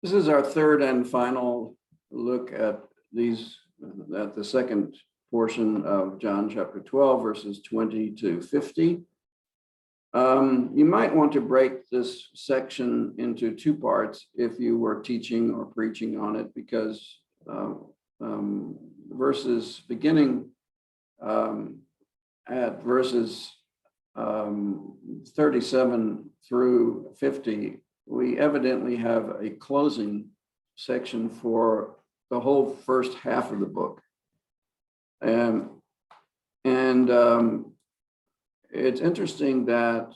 This is our third and final look at the second portion of John chapter 12, verses 20 to 50. You might want to break this section into two parts if you were teaching or preaching on it, because verses beginning at verses 37 through 50, we evidently have a closing section for the whole first half of the book. And it's interesting that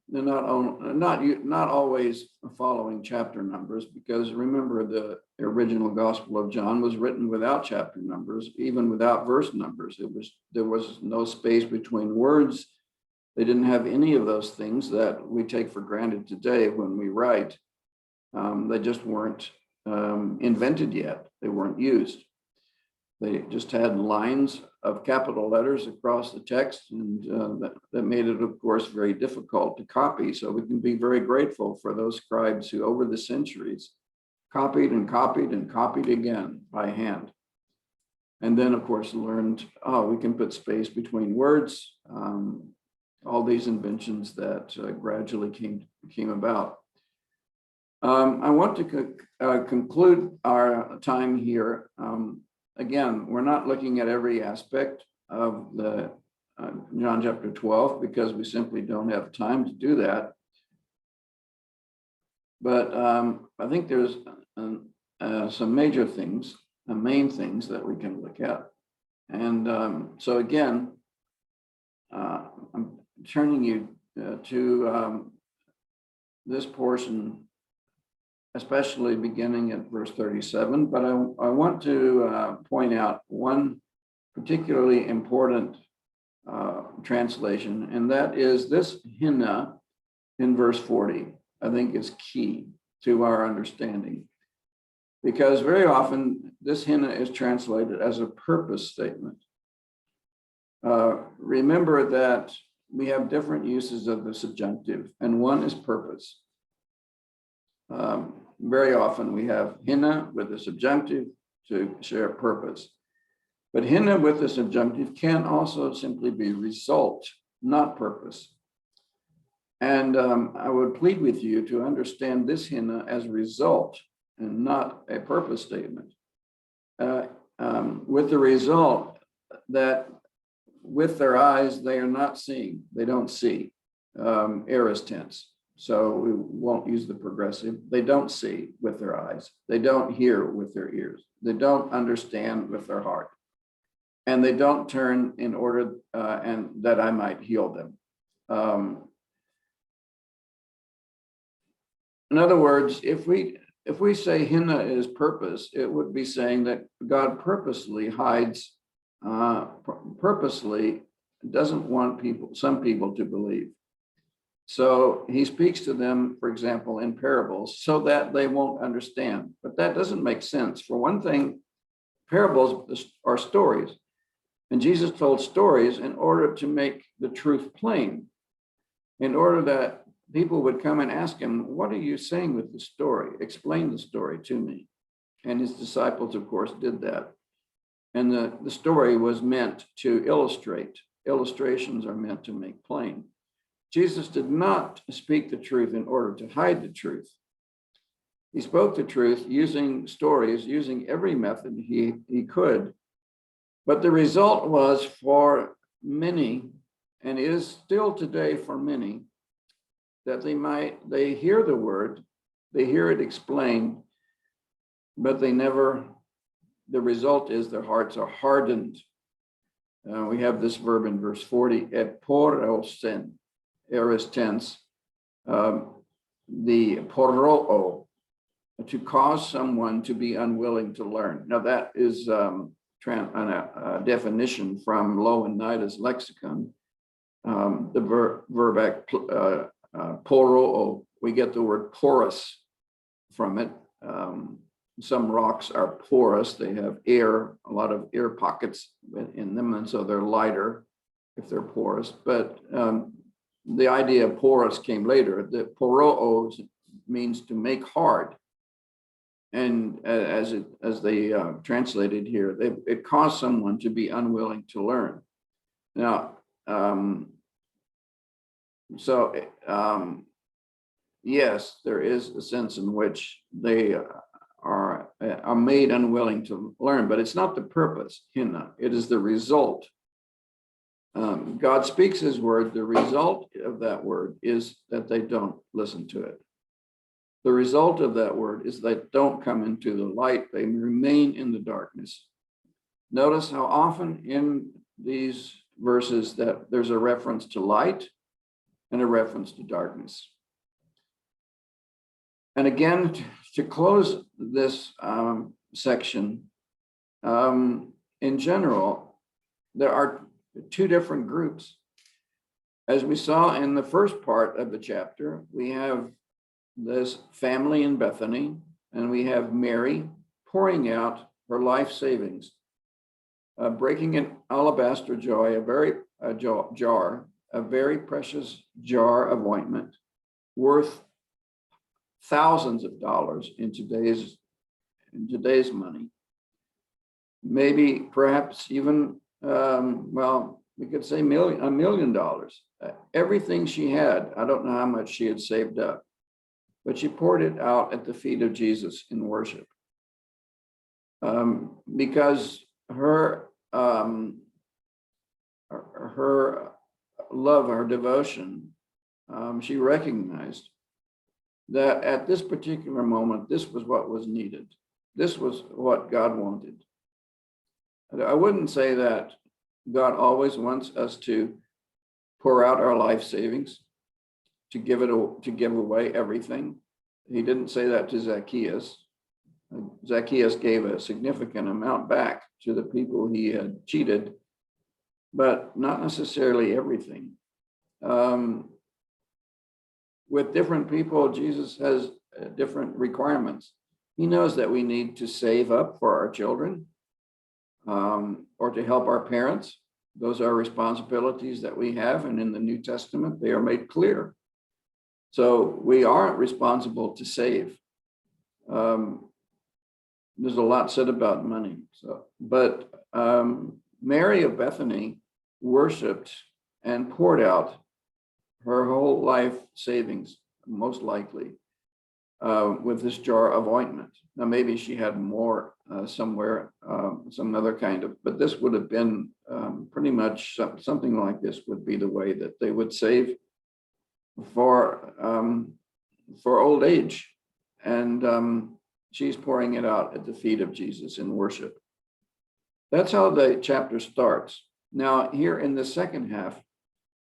they're not always following chapter numbers, because remember, the original Gospel of John was written without chapter numbers, even without verse numbers. There was no space between words. They didn't have any of those things that we take for granted today when we write. They just weren't invented yet. They weren't used. They just had lines of capital letters across the text, and that made it, of course, very difficult to copy. So we can be very grateful for those scribes who, over the centuries, copied and copied and copied again by hand. And then, of course, learned, we can put space between words, all these inventions that gradually came about. I want to conclude our time here. Again, we're not looking at every aspect of the John chapter 12, because we simply don't have time to do that. But I think there's some major things, main things that we can look at. And so again, I'm turning you to this portion, especially beginning at verse 37, but I want to point out one particularly important translation, and that is this hina in verse 40. I think is key to our understanding, because very often this hina is translated as a purpose statement. Remember that we have different uses of the subjunctive, and one is purpose. Very often we have hina with the subjunctive to share purpose. But hina with the subjunctive can also simply be result, not purpose. And I would plead with you to understand this hina as a result and not a purpose statement. With the result that with their eyes, they are not seeing, they don't see, aorist tense. So we won't use the progressive. They don't see with their eyes. They don't hear with their ears. They don't understand with their heart. And they don't turn in order and that I might heal them. In other words, if we say hina is purpose, it would be saying that God purposely hides, purposely doesn't want some people to believe. So he speaks to them, for example, in parables so that they won't understand. But that doesn't make sense. For one thing, parables are stories. And Jesus told stories in order to make the truth plain, in order that people would come and ask him, what are you saying with the story? Explain the story to me. And his disciples, of course, did that. And the story was meant to illustrate. Illustrations are meant to make plain. Jesus did not speak the truth in order to hide the truth. He spoke the truth using stories, using every method he could. But the result was for many, and is still today for many, that they hear the word, they hear it explained, but the result is their hearts are hardened. We have this verb in verse 40, eporosen. Aorist tense, the poroo, to cause someone to be unwilling to learn. Now that is a definition from Low-and-Nida's lexicon. The verb poroo, we get the word porous from it. Some rocks are porous. They have air, a lot of air pockets in them, and so they're lighter if they're porous. But the idea of porous came later. The poroo means to make hard. And as they translated here, it caused someone to be unwilling to learn. Now, yes, there is a sense in which they are made unwilling to learn, but it's not the purpose, Hina. It is the result. God speaks his word. The result of that word is that they don't listen to it. The result of that word is they don't come into the light. They remain in the darkness. Notice how often in these verses that there's a reference to light and a reference to darkness. And again, to close this section, in general, there are two different groups. As we saw in the first part of the chapter, we have this family in Bethany, and we have Mary pouring out her life savings, breaking an alabaster jar, a very precious jar of ointment, worth thousands of dollars in today's money. Maybe, perhaps even, we could say $1 million. Everything she had, I don't know how much she had saved up, but she poured it out at the feet of Jesus in worship. Because her love, her devotion, she recognized that at this particular moment, this was what was needed. This was what God wanted. I wouldn't say that God always wants us to pour out our life savings, to give away everything. He didn't say that to Zacchaeus. Zacchaeus gave a significant amount back to the people he had cheated, but not necessarily everything. With different people, Jesus has different requirements. He knows that we need to save up for our children, or to help our parents. Those are responsibilities that we have, and in the New Testament, they are made clear. So we aren't responsible to save. There's a lot said about money. But Mary of Bethany worshipped and poured out her whole life savings, most likely, with this jar of ointment. Now, maybe she had more somewhere, some other kind of, but this would have been pretty much something like this would be the way that they would save for old age. And she's pouring it out at the feet of Jesus in worship. That's how the chapter starts. Now, here in the second half,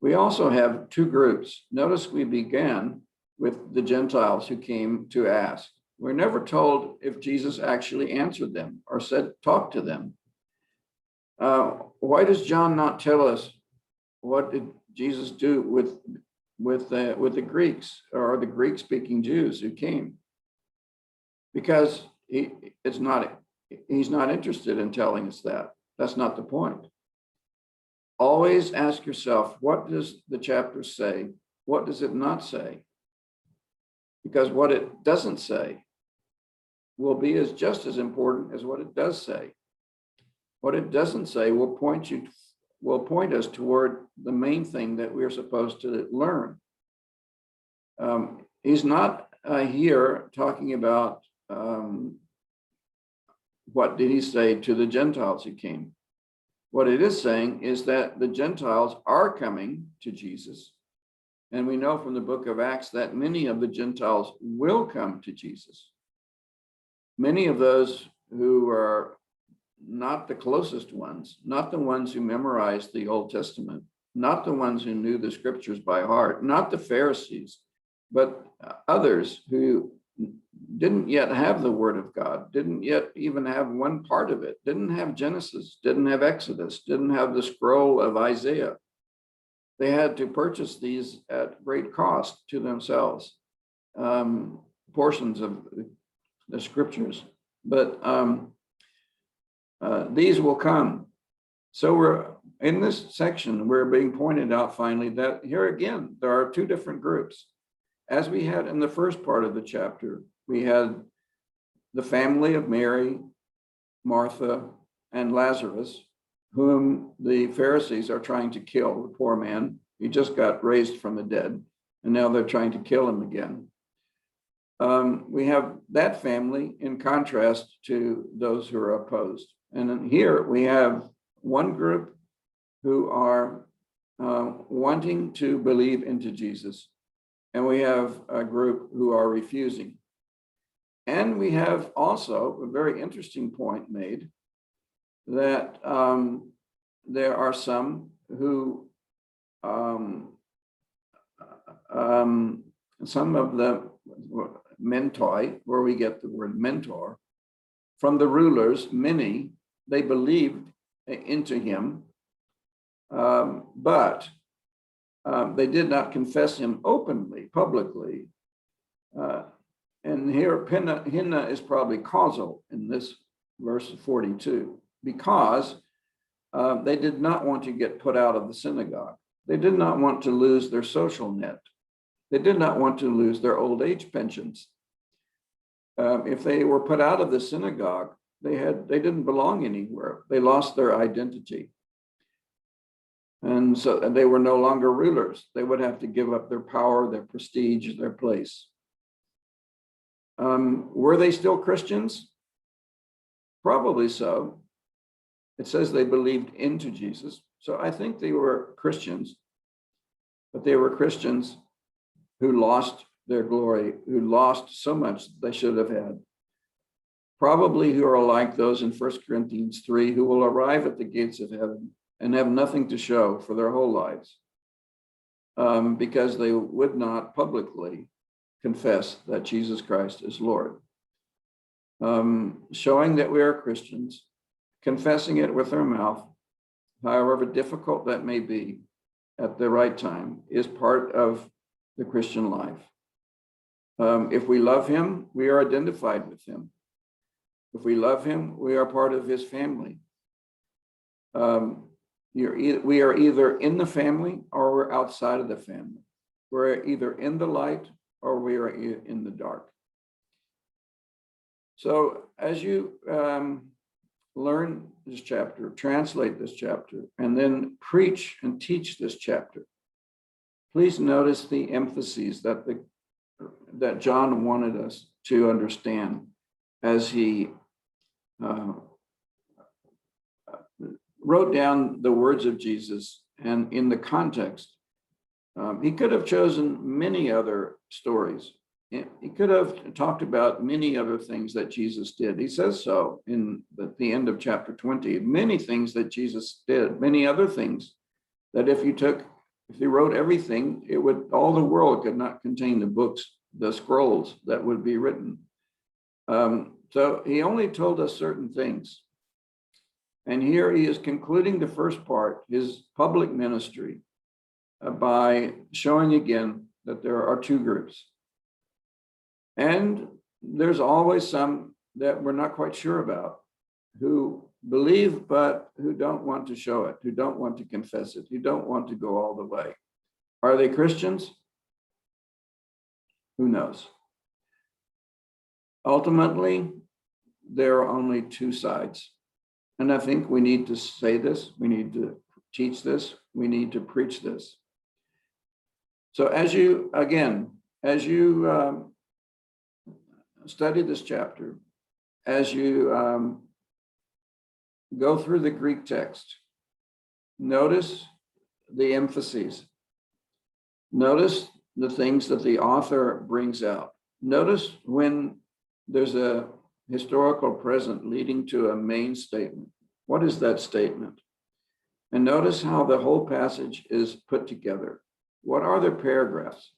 we also have two groups. Notice we began with the Gentiles who came to ask. We're never told if Jesus actually answered them or said, talk to them. Why does John not tell us what did Jesus do with the Greeks or the Greek-speaking Jews who came? Because he's not interested in telling us that. That's not the point. Always ask yourself, what does the chapter say? What does it not say? Because what it doesn't say will be just as important as what it does say. What it doesn't say will point us toward the main thing that we're supposed to learn. He's not here talking about what did he say to the Gentiles who came. What it is saying is that the Gentiles are coming to Jesus. And we know from the book of Acts that many of the Gentiles will come to Jesus. Many of those who are not the closest ones, not the ones who memorized the Old Testament, not the ones who knew the scriptures by heart, not the Pharisees, but others who didn't yet have the word of God, didn't yet even have one part of it, didn't have Genesis, didn't have Exodus, didn't have the scroll of Isaiah. They had to purchase these at great cost to themselves, portions of the scriptures. But these will come. So we're in this section, we're being pointed out finally that here again, there are two different groups. As we had in the first part of the chapter, we had the family of Mary, Martha, and Lazarus, whom the Pharisees are trying to kill, the poor man. He just got raised from the dead, and now they're trying to kill him again. We have that family in contrast to those who are opposed. And here we have one group who are wanting to believe into Jesus, and we have a group who are refusing. And we have also a very interesting point made that there are some who, some of the mentoi, where we get the word mentor, from the rulers, many, they believed into him, but they did not confess him openly, publicly. And here, Hinna is probably causal in this verse 42, because they did not want to get put out of the synagogue. They did not want to lose their social net. They did not want to lose their old age pensions. If they were put out of the synagogue, they didn't belong anywhere. They lost their identity. And so they were no longer rulers. They would have to give up their power, their prestige, their place. Were they still Christians? Probably so. It says they believed into Jesus. So I think they were Christians, but they were Christians who lost their glory, who lost so much they should have had. Probably who are like those in 1 Corinthians 3, who will arrive at the gates of heaven and have nothing to show for their whole lives, because they would not publicly confess that Jesus Christ is Lord. Showing that we are Christians, confessing it with our mouth, however difficult that may be at the right time, is part of the Christian life. If we love him, we are identified with him. If we love him, we are part of his family. We are either in the family or we're outside of the family. We're either in the light or we are in the dark. So as you learn this chapter, translate this chapter, and then preach and teach this chapter, please notice the emphases that John wanted us to understand as he wrote down the words of Jesus and in the context. He could have chosen many other stories. He could have talked about many other things that Jesus did. He says so in the end of chapter 20. Many things that Jesus did, many other things that if you wrote everything, all the world could not contain the books, the scrolls that would be written. So he only told us certain things. And here he is concluding the first part, his public ministry, by showing again that there are two groups. And there's always some that we're not quite sure about, who believe, but who don't want to show it, who don't want to confess it, who don't want to go all the way. Are they Christians? Who knows? Ultimately, there are only two sides. And I think we need to say this, we need to teach this, we need to preach this. So as you study this chapter, as you go through the Greek text, notice the emphases. Notice the things that the author brings out. Notice when there's a historical present leading to a main statement. What is that statement? And notice how the whole passage is put together. What are the paragraphs?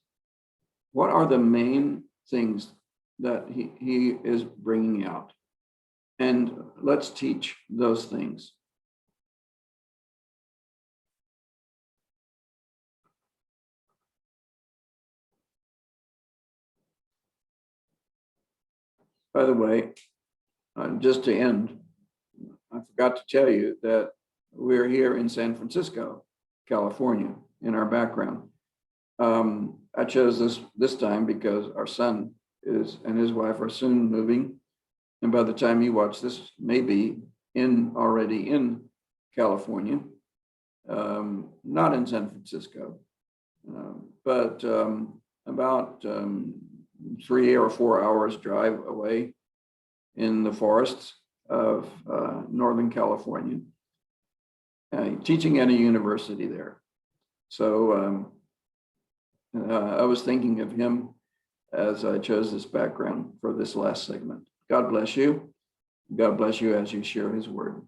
What are the main things that he is bringing out? And let's teach those things. By the way, just to end, I forgot to tell you that we're here in San Francisco, California, in our background. I chose this time because our son and his wife are soon moving. And by the time you watch this, maybe already in California, not in San Francisco, but about 3 or 4 hours drive away in the forests of Northern California, teaching at a university there. So I was thinking of him as I chose this background for this last segment. God bless you. God bless you as you share his word.